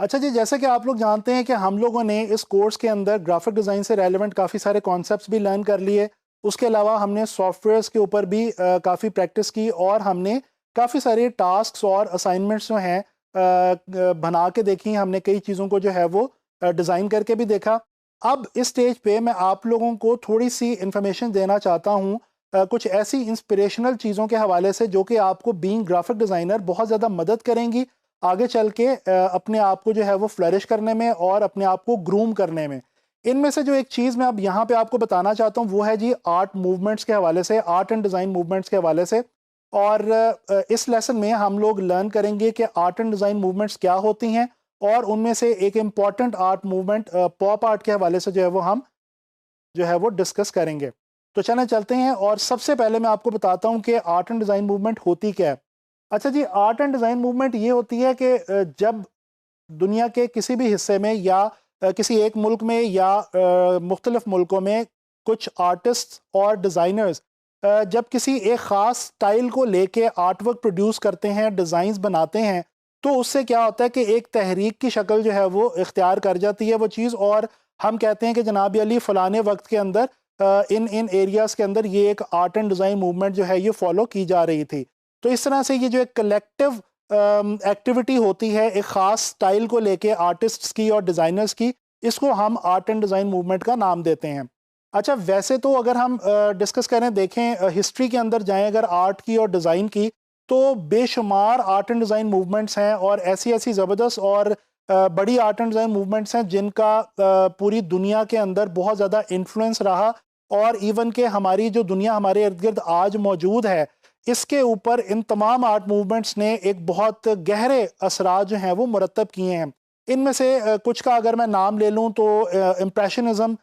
अच्छा जी, जैसे कि आप लोग जानते हैं कि हम लोगों ने इस कोर्स के अंदर ग्राफिक डिज़ाइन से रेलेवेंट काफ़ी सारे कॉन्सेप्ट्स भी लर्न कर लिए। उसके अलावा हमने सॉफ्टवेयर्स के ऊपर भी काफ़ी प्रैक्टिस की और हमने काफ़ी सारे टास्क्स और असाइनमेंट्स जो हैं बना के देखी। हमने कई चीज़ों को जो है वो डिज़ाइन करके भी देखा। अब इस स्टेज पे मैं आप लोगों को थोड़ी-सी इन्फॉर्मेशन देना चाहता हूँ कुछ ऐसी इंस्पिरेशनल चीज़ों के हवाले से जो कि आपको बीइंग ग्राफिक डिज़ाइनर बहुत ज़्यादा मदद करेंगी आगे चल के अपने आप को जो है वो फ्लरिश करने में और अपने आप को ग्रूम करने में। इनमें से जो एक चीज़ मैं अब यहाँ पे आपको बताना चाहता हूँ वो है जी आर्ट मूवमेंट्स के हवाले से, आर्ट एंड डिज़ाइन मूवमेंट्स के हवाले से। और इस लेसन में हम लोग लर्न करेंगे कि आर्ट एंड डिज़ाइन मूवमेंट्स क्या होती हैं और उनमें से एक important art movement pop art के हवाले से जो है वो हम जो है वो डिस्कस करेंगे। तो चलें चलते हैं और सबसे पहले मैं आपको बताता हूँ कि आर्ट एंड डिज़ाइन मूवमेंट होती क्या है। अच्छा जी, आर्ट एंड डिज़ाइन मूवमेंट ये होती है कि जब दुनिया के किसी भी हिस्से में या किसी एक मुल्क में या मुख्तलिफ मुल्कों में कुछ आर्टिस्ट और डिज़ाइनर्स जब किसी एक ख़ास स्टाइल को लेके आर्ट वर्क प्रोड्यूस करते हैं, डिज़ाइंस बनाते हैं, तो उससे क्या होता है कि एक तहरीक की शक्ल जो है वो इख्तियार कर जाती है वो चीज़। और हम कहते हैं कि जनाब अली फ़लाने वक्त के अंदर इन इन एरियाज़ के अंदर ये एक आर्ट एंड डिज़ाइन मूवमेंट जो है ये फॉलो की जा रही थी। तो इस तरह से ये जो एक कलेक्टिव एक्टिविटी होती है एक ख़ास स्टाइल को लेके आर्टिस्ट्स की और डिज़ाइनर्स की, इसको हम आर्ट एंड डिज़ाइन मूवमेंट का नाम देते हैं। अच्छा, वैसे तो अगर हम डिस्कस करें, देखें हिस्ट्री के अंदर जाएं अगर आर्ट की और डिज़ाइन की, तो बेशुमार आर्ट एंड डिज़ाइन मूवमेंट्स हैं और ऐसी ऐसी ज़बरदस्त और बड़ी आर्ट एंड डिज़ाइन मूवमेंट्स हैं जिनका पूरी दुनिया के अंदर बहुत ज़्यादा इन्फ्लुएंस रहा। और इवन के हमारी जो दुनिया हमारे इर्द गिर्द आज मौजूद है, इसके ऊपर इन तमाम आर्ट मूवमेंट्स ने एक बहुत गहरे असरात जो हैं वो मुरतब किए हैं। इनमें से कुछ का अगर मैं नाम ले लूँ तो इम्प्रेशनिज़म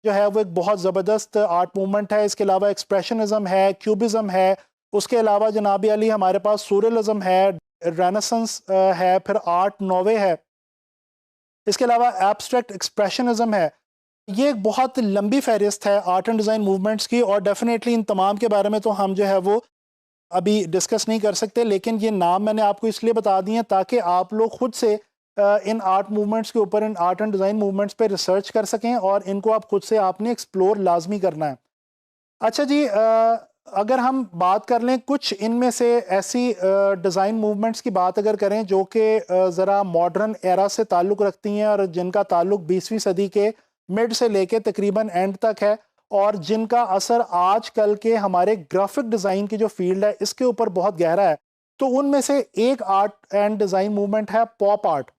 जो है वो एक बहुत ज़बरदस्त आर्ट मूवमेंट है। इसके अलावा एक्सप्रेशनिज़म है, क्यूबिज़म है, उसके अलावा जनाब अली हमारे पास सूररियलिज़म है, रेनेसेंस है, फिर आर्ट नोवे है, इसके अलावा एब्स्ट्रैक्ट एक्सप्रेशनिज़म है। ये एक बहुत लंबी फहरिस्त है आर्ट एंड डिज़ाइन मूवमेंट्स की और डेफिनेटली इन तमाम के बारे में तो हम जो है वो अभी डिस्कस नहीं कर सकते, लेकिन ये नाम मैंने आपको इसलिए बता दिए हैं ताकि आप लोग खुद से इन आर्ट मूवमेंट्स के ऊपर, इन आर्ट एंड डिज़ाइन मूवमेंट्स पे रिसर्च कर सकें और इनको आप खुद से आपने एक्सप्लोर लाजमी करना है। अच्छा जी, अगर हम बात कर लें कुछ इनमें से ऐसी डिज़ाइन मूवमेंट्स की बात अगर करें जो कि ज़रा मॉडर्न एरा से ताल्लुक़ रखती हैं और जिनका ताल्लुक़ 20वीं सदी के मिड से लेके तकरीबन एंड तक है और जिनका असर आजकल के हमारे ग्राफिक डिज़ाइन की जो फील्ड है इसके ऊपर बहुत गहरा है, तो उनमें से एक आर्ट एंड डिज़ाइन मूवमेंट है पॉप आर्ट।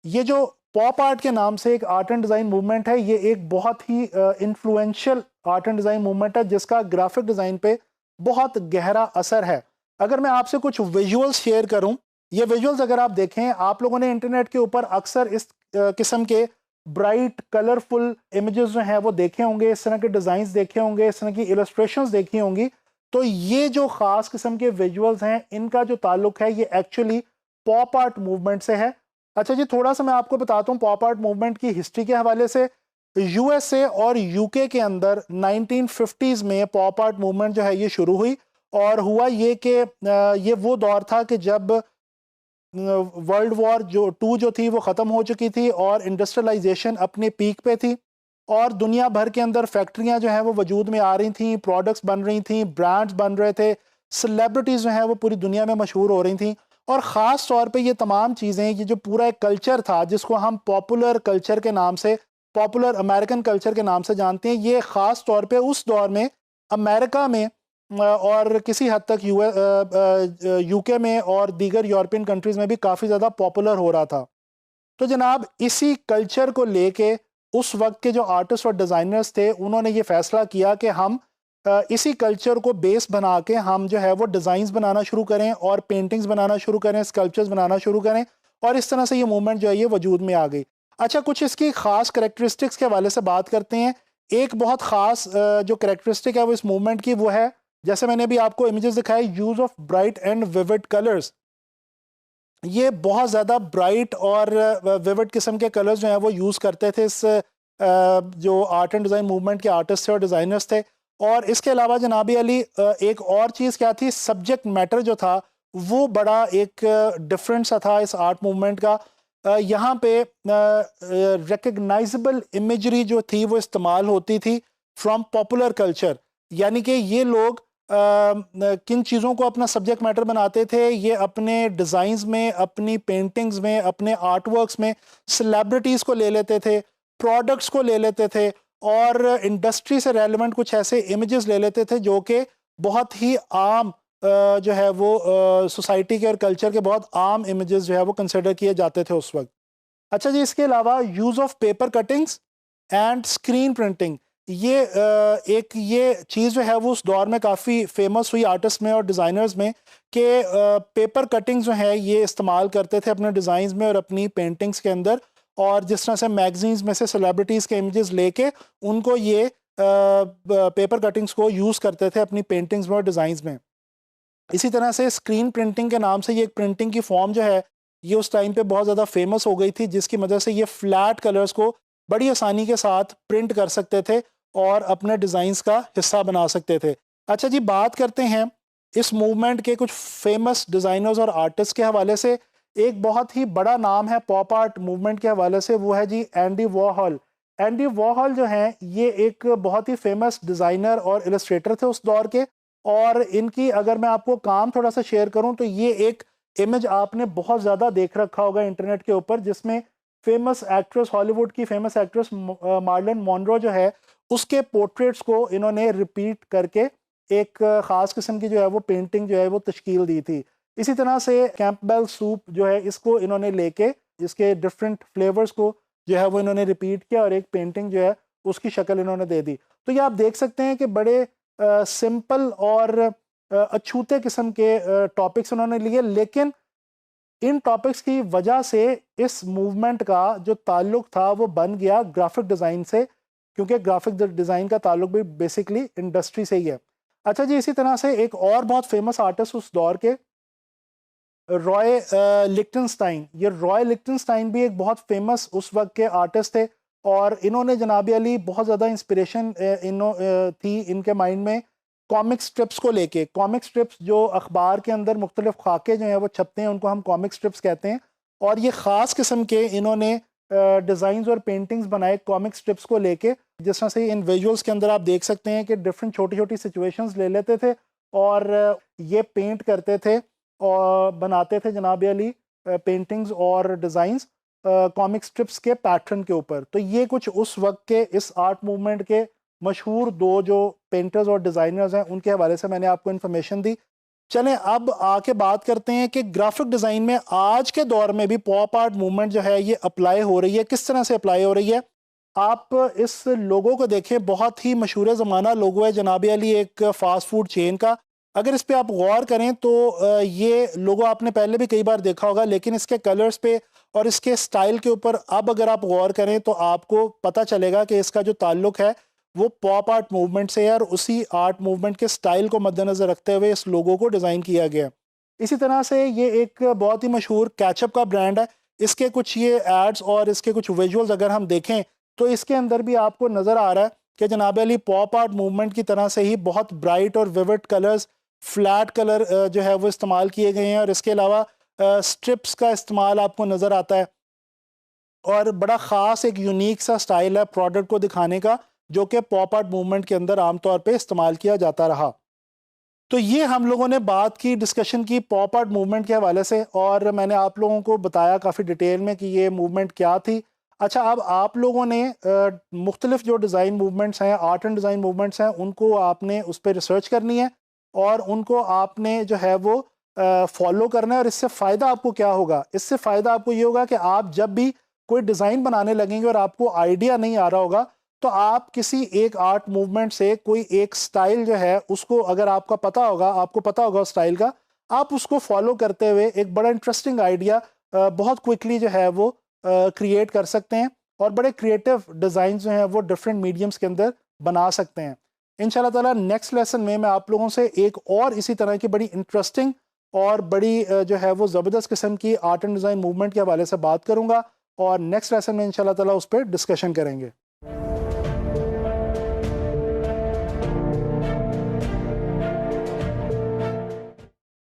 ये जो पॉप आर्ट के नाम से एक आर्ट एंड डिज़ाइन मूवमेंट है, ये एक बहुत ही influential art and design movement है जिसका ग्राफिक डिज़ाइन पे बहुत गहरा असर है। अगर मैं आपसे कुछ विजुअल्स शेयर करूं, ये विजुअल्स अगर आप देखें, आप लोगों ने इंटरनेट के ऊपर अक्सर इस किस्म के ब्राइट कलरफुल इमेजेस जो हैं वो देखे होंगे, इस तरह के डिज़ाइंस देखे होंगे, इस तरह की इलस्ट्रेशंस देखी होंगी। तो ये जो ख़ास किस्म के विजुअल्स हैं, इनका जो ताल्लुक है ये एक्चुअली पॉप आर्ट मूवमेंट से है। अच्छा जी, थोड़ा सा मैं आपको बताता हूँ पॉप आर्ट मूवमेंट की हिस्ट्री के हवाले से। यूएसए और यूके के अंदर 1950s में पॉप आर्ट मूवमेंट जो है ये शुरू हुई। और हुआ ये कि ये वो दौर था कि जब वर्ल्ड वॉर जो टू जो थी वो ख़त्म हो चुकी थी और इंडस्ट्रियलाइजेशन अपने पीक पे थी और दुनिया भर के अंदर फैक्ट्रियां जो हैं वो वजूद में आ रही थी, प्रोडक्ट्स बन रही थी, ब्रांड्स बन रहे थे, सेलिब्रिटीज़ जो हैं वो पूरी दुनिया में मशहूर हो रही थी। और ख़ास तौर पे ये तमाम चीज़ें, ये जो पूरा एक कल्चर था जिसको हम पॉपुलर कल्चर के नाम से, पॉपुलर अमेरिकन कल्चर के नाम से जानते हैं, ये ख़ास तौर पे उस दौर में अमेरिका में और किसी हद तक यूके में और दीगर यूरोपियन कंट्रीज़ में भी काफ़ी ज़्यादा पॉपुलर हो रहा था। तो जनाब इसी कल्चर को लेके उस वक्त के जो आर्टिस्ट और डिज़ाइनर्स थे उन्होंने ये फ़ैसला किया कि हम इसी कल्चर को बेस बना के हम जो है वो डिज़ाइंस बनाना शुरू करें और पेंटिंग्स बनाना शुरू करें, स्कल्पचर्स बनाना शुरू करें और इस तरह से ये मूवमेंट जो है ये वजूद में आ गई। अच्छा, कुछ इसकी ख़ास करैक्टरिस्टिक्स के हवाले से बात करते हैं। एक बहुत ख़ास जो करैक्टरिस्टिक है वो इस मूवमेंट की वो है, जैसे मैंने अभी आपको इमेजेस दिखाए, use of bright and vivid colours. ये बहुत ज़्यादा ब्राइट और विविड किस्म के कलर्स जो हैं वो यूज़ करते थे इस जो आर्ट एंड डिज़ाइन मूवमेंट के आर्टिस्ट थे और डिज़ाइनर्स थे। और इसके अलावा जनाबी अली एक और चीज़ क्या थी, सब्जेक्ट मैटर जो था वो बड़ा एक डिफरेंट सा था इस आर्ट मूवमेंट का। यहाँ पे रिकग्नाइजेबल इमेजरी जो थी वो इस्तेमाल होती थी फ्रॉम पॉपुलर कल्चर, यानी कि ये लोग किन चीज़ों को अपना सब्जेक्ट मैटर बनाते थे, ये अपने डिज़ाइंस में, अपनी पेंटिंग्स में, अपने आर्ट वर्क्स में सेलिब्रिटीज़ को ले लेते थे, प्रोडक्ट्स को ले लेते थे और इंडस्ट्री से रेलेवेंट कुछ ऐसे इमेजेस ले लेते थे जो कि बहुत ही आम जो है वो सोसाइटी के और कल्चर के बहुत आम इमेजेस जो है वो कंसिडर किए जाते थे उस वक्त। अच्छा जी, इसके अलावा use of paper cuttings and screen printing, एक ये चीज़ जो है वो उस दौर में काफ़ी फेमस हुई आर्टिस्ट में और डिज़ाइनर्स में कि पेपर कटिंग्स जो है ये इस्तेमाल करते थे अपने डिज़ाइंस में और अपनी पेंटिंग्स के अंदर, और जिस तरह से मैगजीन्स में से सेलिब्रिटीज़ के इमेजेस लेके उनको ये पेपर कटिंग्स को यूज़ करते थे अपनी पेंटिंग्स में और डिज़ाइंस में। इसी तरह से स्क्रीन प्रिंटिंग के नाम से ये एक प्रिंटिंग की फॉर्म जो है ये उस टाइम पे बहुत ज़्यादा फेमस हो गई थी, जिसकी वजह से ये फ्लैट कलर्स को बड़ी आसानी के साथ प्रिंट कर सकते थे और अपने डिज़ाइंस का हिस्सा बना सकते थे। अच्छा जी, बात करते हैं इस मूवमेंट के कुछ फेमस डिज़ाइनर्स और आर्टिस्ट के हवाले से। एक बहुत ही बड़ा नाम है पॉप आर्ट मूवमेंट के हवाले से, वो है जी एंडी वॉरहॉल। एंडी वॉरहॉल जो हैं ये एक बहुत ही फेमस डिज़ाइनर और इलस्ट्रेटर थे उस दौर के, और इनकी अगर मैं आपको काम थोड़ा सा शेयर करूं तो ये एक इमेज आपने बहुत ज़्यादा देख रखा होगा इंटरनेट के ऊपर, जिसमें फेमस एक्ट्रेस, हॉलीवुड की फेमस एक्ट्रेस मार्लन मॉनरो जो है उसके पोर्ट्रेट्स को इन्होंने रिपीट करके एक ख़ास किस्म की जो है वो पेंटिंग जो है वो तश्कील दी थी। इसी तरह से कैंपबेल सूप जो है इसको इन्होंने लेके इसके डिफरेंट फ्लेवर्स को जो है वो इन्होंने रिपीट किया और एक पेंटिंग जो है उसकी शक्ल इन्होंने दे दी। तो ये आप देख सकते हैं कि बड़े सिंपल और अछूते किस्म के टॉपिक्स उन्होंने लिए, लेकिन इन टॉपिक्स की वजह से इस मूवमेंट का जो ताल्लुक था वो बन गया ग्राफिक डिज़ाइन से, क्योंकि ग्राफिक डिज़ाइन का ताल्लुक भी बेसिकली इंडस्ट्री से ही है। अच्छा जी, इसी तरह से एक और बहुत फेमस आर्टिस्ट उस दौर के रॉय लिक्टनस्टाइन, ये रॉय लिक्टनस्टाइन भी एक बहुत फेमस उस वक्त के आर्टिस्ट थे, और इन्होंने जनाब अली बहुत ज़्यादा इंस्पिरेशन थी इनके माइंड में कॉमिक स्ट्रिप्स को लेके। कॉमिक स्ट्रिप्स जो अखबार के अंदर मुख्तलिफ खाके जो हैं वो छपते हैं, उनको हम कॉमिक स्ट्रिप्स कहते हैं, और ये ख़ास किस्म के इन्होंने डिज़ाइंस और पेंटिंग्स बनाए कॉमिक स्ट्रिप्स को लेके। जिस तरह से इन विजुअल्स के अंदर आप देख सकते हैं कि डिफरेंट छोटी छोटी सिचुएशंस ले लेते थे और ये पेंट करते थे और बनाते थे जनाब अली पेंटिंग्स और डिज़ाइंस कॉमिक स्ट्रिप्स के पैटर्न के ऊपर। तो ये कुछ उस वक्त के इस आर्ट मूवमेंट के मशहूर दो जो पेंटर्स और डिज़ाइनर्स हैं उनके हवाले से मैंने आपको इन्फॉर्मेशन दी। चलें अब आके बात करते हैं कि ग्राफिक डिज़ाइन में आज के दौर में भी पॉप आर्ट मूवमेंट जो है ये अप्लाई हो रही है, किस तरह से अप्लाई हो रही है। आप इस लोगो को देखें, बहुत ही मशहूर ज़माना लोगो है जनाब अली एक फ़ास्ट फूड चेन का। अगर इस पे आप गौर करें तो ये लोगो आपने पहले भी कई बार देखा होगा, लेकिन इसके कलर्स पे और इसके स्टाइल के ऊपर अब अगर आप गौर करें तो आपको पता चलेगा कि इसका जो ताल्लुक है वो पॉप आर्ट मूवमेंट से है और उसी आर्ट मूवमेंट के स्टाइल को मद्देनज़र रखते हुए इस लोगो को डिज़ाइन किया गया। इसी तरह से ये एक बहुत ही मशहूर केचप का ब्रांड है। इसके कुछ ये एड्स और इसके कुछ विजुअल्स अगर हम देखें तो इसके अंदर भी आपको नज़र आ रहा है कि जनाब अली पॉप आर्ट मूवमेंट की तरह से ही बहुत ब्राइट और विविड कलर्स, फ्लैट कलर जो है वो इस्तेमाल किए गए हैं, और इसके अलावा स्ट्रिप्स का इस्तेमाल आपको नज़र आता है, और बड़ा ख़ास एक यूनिक सा स्टाइल है प्रोडक्ट को दिखाने का जो कि पॉप आर्ट मूवमेंट के अंदर आमतौर पे इस्तेमाल किया जाता रहा। तो ये हम लोगों ने बात की, डिस्कशन की पॉप आर्ट मूवमेंट के हवाले से, और मैंने आप लोगों को बताया काफ़ी डिटेल में कि ये मूवमेंट क्या थी। अच्छा, अब आप लोगों ने मुख्तलिफ जो डिज़ाइन मूवमेंट्स हैं, आर्ट एंड डिज़ाइन मूवमेंट्स हैं, उनको आपने उस पर रिसर्च करनी है और उनको आपने जो है वो फॉलो करना है। और इससे फ़ायदा आपको क्या होगा? इससे फ़ायदा आपको ये होगा कि आप जब भी कोई डिज़ाइन बनाने लगेंगे और आपको आइडिया नहीं आ रहा होगा तो आप किसी एक आर्ट मूवमेंट से कोई एक स्टाइल जो है उसको अगर आपका पता होगा, आपको पता होगा स्टाइल का, आप उसको फॉलो करते हुए एक बड़ा इंटरेस्टिंग आइडिया बहुत क्विकली जो है वो क्रिएट कर सकते हैं और बड़े क्रिएटिव डिज़ाइन जो हैं वो डिफरेंट मीडियम्स के अंदर बना सकते हैं। इंशाल्लाह ताला नेक्स्ट लेसन में मैं आप लोगों से एक और इसी तरह की बड़ी इंटरेस्टिंग और बड़ी जो है वो ज़बरदस्त किस्म की आर्ट एंड डिज़ाइन मूवमेंट के हवाले से बात करूँगा, और नेक्स्ट लेसन में इंशाल्लाह ताला उस पर डिस्कशन करेंगे।